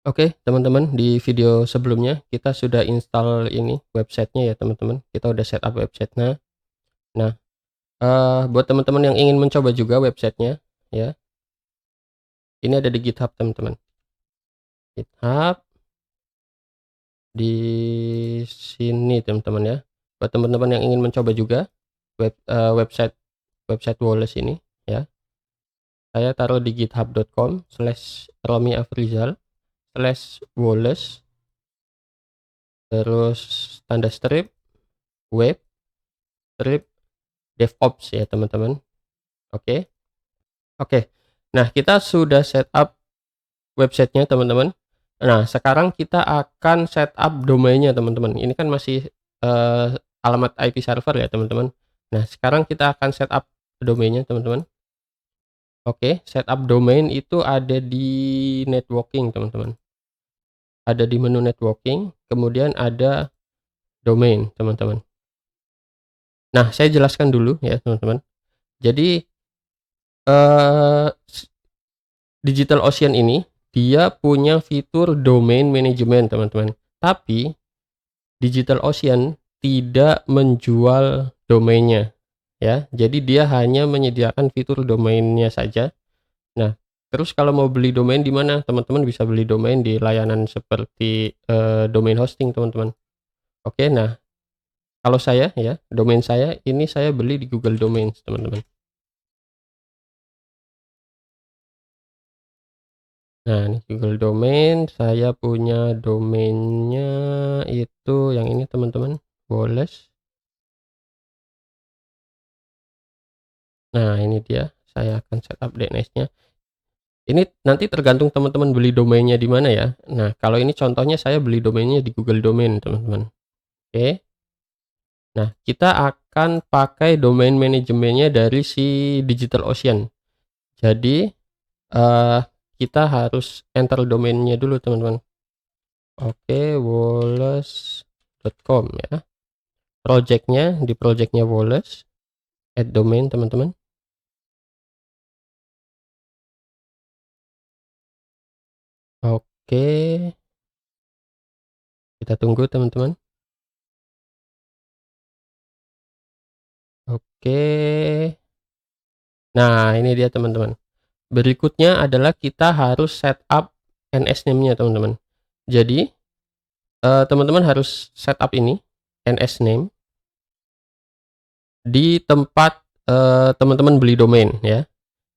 Oke, teman-teman, di video sebelumnya kita sudah install ini websitenya ya, teman-teman. Kita udah setup websitenya. Nah, buat teman-teman yang ingin mencoba juga websitenya, ya, ini ada di GitHub, teman-teman. GitHub di sini, teman-teman ya. Buat teman-teman yang ingin mencoba juga website website Woles ini, ya, saya taruh di github.com/romiafrizal/woles, terus tanda strip web strip DevOps ya, teman-teman. Oke. Oke. Nah, kita sudah setup websitenya, teman-teman. Nah, sekarang kita akan setup domainnya, teman-teman. Ini kan masih alamat IP server ya, teman-teman. Nah, sekarang kita akan setup domainnya, teman-teman. Oke, setup domain itu ada di networking, teman-teman. Ada di menu networking, kemudian ada domain, teman-teman. Nah, saya jelaskan dulu ya, teman-teman. Jadi eh DigitalOcean ini, dia punya fitur domain management, teman-teman. Tapi DigitalOcean tidak menjual domainnya, ya. Jadi dia hanya menyediakan fitur domainnya saja. Nah, terus kalau mau beli domain di mana? Teman-teman bisa beli domain di layanan seperti domain hosting, teman-teman. Oke, nah, kalau saya ya, domain saya ini saya beli di Google Domains, teman-teman. Nah, ini Google Domain, saya punya domainnya itu yang ini, teman-teman, Woles. Nah, ini dia, saya akan setup DNS-nya. Ini nanti tergantung teman-teman beli domainnya di mana ya. Nah, kalau ini contohnya saya beli domainnya di Google Domain, teman-teman. Oke. Nah, kita akan pakai domain manajemennya dari si DigitalOcean. Jadi, eh kita harus enter domainnya dulu, teman-teman. Oke, woles.com ya. Projectnya Woles, add domain, teman-teman. Oke, kita tunggu, teman-teman. Oke. Nah, ini dia, teman-teman. Berikutnya adalah kita harus setup NS name-nya, teman-teman. Jadi, teman-teman harus setup ini NS name di tempat teman-teman beli domain ya.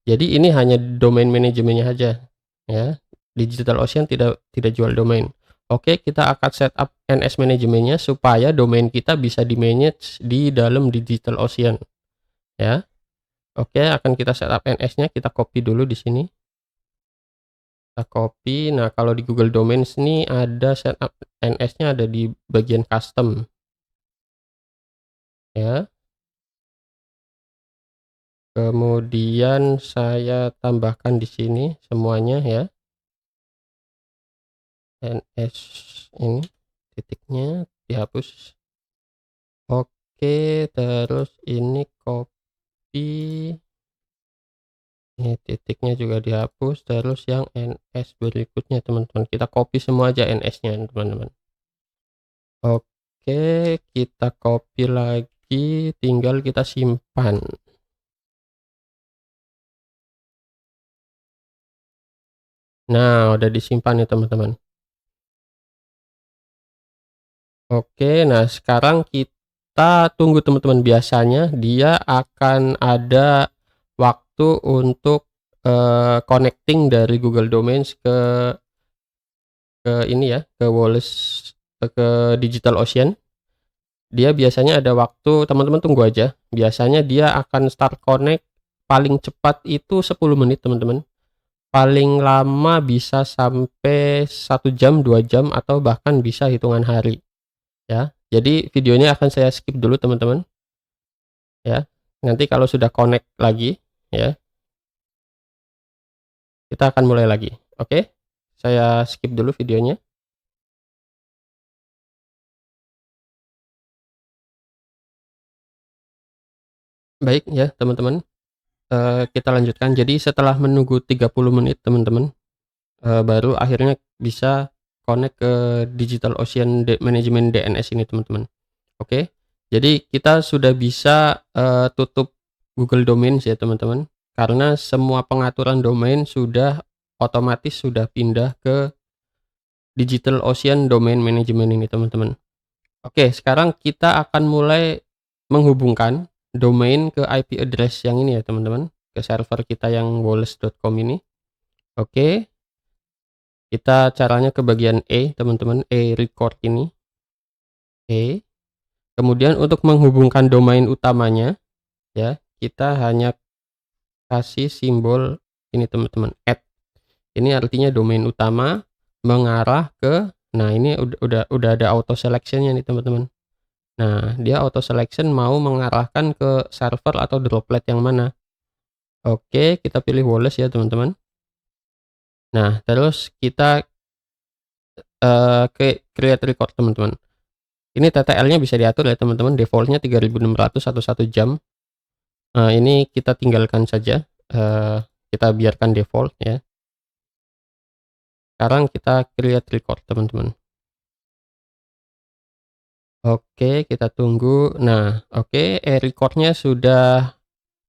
Jadi ini hanya domain manajemennya aja ya. DigitalOcean tidak jual domain. Oke, kita akan setup NS manajemennya supaya domain kita bisa di-manage di dalam DigitalOcean ya. Oke, akan kita setup NS-nya, kita copy dulu di sini. Kita copy. Nah, kalau di Google Domains ini ada setup NS-nya ada di bagian custom ya. Kemudian saya tambahkan di sini semuanya ya. NS ini titiknya dihapus. Oke, terus ini copy. Ini titiknya juga dihapus, terus yang NS berikutnya, teman-teman. Kita copy semua aja NS-nya, teman-teman. Oke, kita copy lagi, tinggal kita simpan. Nah, udah disimpan ya, teman-teman. Oke, nah sekarang kita tunggu, teman-teman. Biasanya dia akan ada waktu untuk connecting dari Google Domains ke ini ya, ke Woles, ke DigitalOcean. Dia biasanya ada waktu, teman-teman tunggu aja. Biasanya dia akan start connect paling cepat itu 10 menit, teman-teman. Paling lama bisa sampai 1 jam, 2 jam, atau bahkan bisa hitungan hari ya. Jadi videonya akan saya skip dulu, teman-teman ya. Nanti kalau sudah connect lagi ya, kita akan mulai lagi. Oke, saya skip dulu videonya. Baik ya, teman-teman, kita lanjutkan. Jadi setelah menunggu 30 menit, teman-teman, baru akhirnya bisa connect ke DigitalOcean manajemen DNS ini teman-teman. Oke, jadi kita sudah bisa tutup Google Domains ya teman-teman, karena semua pengaturan domain sudah otomatis sudah pindah ke DigitalOcean Domain Management ini teman-teman. Oke, sekarang kita akan mulai menghubungkan domain ke IP address yang ini ya teman-teman, ke server kita yang woles.com ini. Oke, kita caranya ke bagian E teman-teman, record ini. Kemudian untuk menghubungkan domain utamanya ya, kita hanya kasih simbol ini teman-teman, add. Ini artinya domain utama mengarah ke, nah ini udah ada auto selection-nya nih teman-teman. Nah, dia auto selection mau mengarahkan ke server atau droplet yang mana. Oke, kita pilih Woles ya teman-teman. Nah, terus kita ke create record teman-teman. Ini TTL-nya bisa diatur ya teman-teman, defaultnya 3600 atau 1 jam. Ini kita tinggalkan saja, kita biarkan default ya. Sekarang kita create record teman-teman. Oke, kita tunggu. Nah, oke, recordnya sudah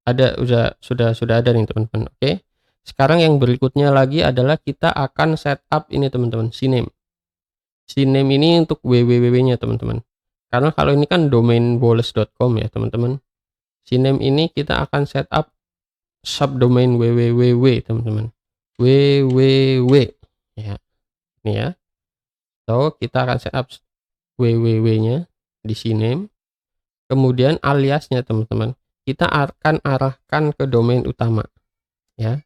ada, sudah ada nih teman-teman. Oke, sekarang yang berikutnya lagi adalah kita akan setup ini teman-teman, CNAME. CNAME ini untuk www-nya teman-teman, karena kalau ini kan domain woles.com ya teman-teman. CNAME ini kita akan setup subdomain www teman-teman, www ya, ini ya. So kita akan setup www-nya di CNAME, kemudian aliasnya teman-teman kita akan arahkan ke domain utama ya.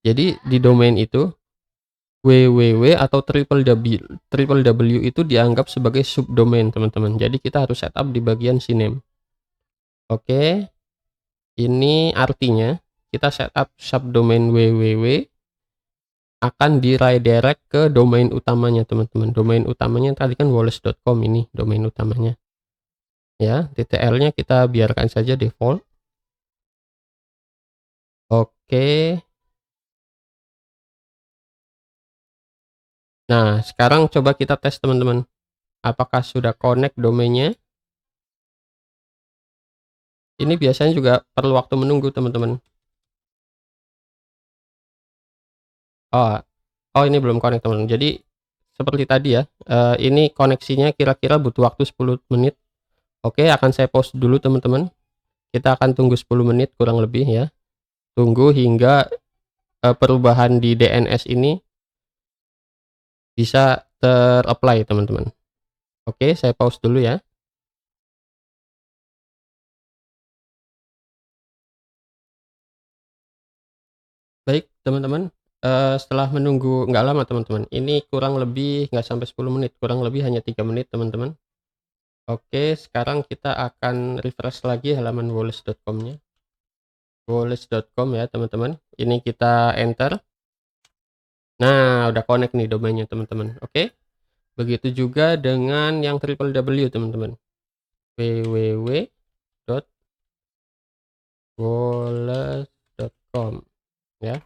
Jadi di domain itu www atau www itu dianggap sebagai subdomain teman-teman, jadi kita harus setup di bagian CNAME. Oke, ini artinya kita setup subdomain www akan di redirect ke domain utamanya teman-teman. Domain utamanya tadi kan woles.com, ini domain utamanya ya. TTL-nya kita biarkan saja default. Oke, nah sekarang coba kita tes teman-teman, apakah sudah connect domainnya. Ini biasanya juga perlu waktu menunggu teman-teman. Oh, ini belum connect teman-teman. Jadi seperti tadi ya, ini koneksinya kira-kira butuh waktu 10 menit. Oke, akan saya pause dulu teman-teman. Kita akan tunggu 10 menit kurang lebih ya. Tunggu hingga perubahan di DNS ini bisa ter-apply teman-teman. Oke, saya pause dulu ya. Baik teman-teman, setelah menunggu nggak lama teman-teman, ini kurang lebih nggak sampai 10 menit, kurang lebih hanya 3 menit teman-teman. Oke, sekarang kita akan refresh lagi halaman woles.com-nya. Woles.com ya teman-teman, ini kita enter. Nah, udah connect nih domainnya teman-teman. Oke, begitu juga dengan yang www teman-teman, www.woles.com ya.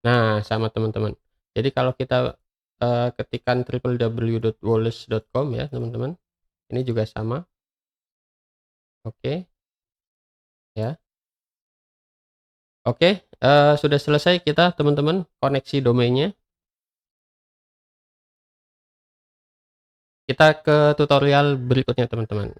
Nah, sama teman-teman. Jadi kalau kita ketikkan www.woles.com ya teman-teman, ini juga sama. Oke ya. Oke, sudah selesai kita teman-teman koneksi domainnya. Kita ke tutorial berikutnya teman-teman.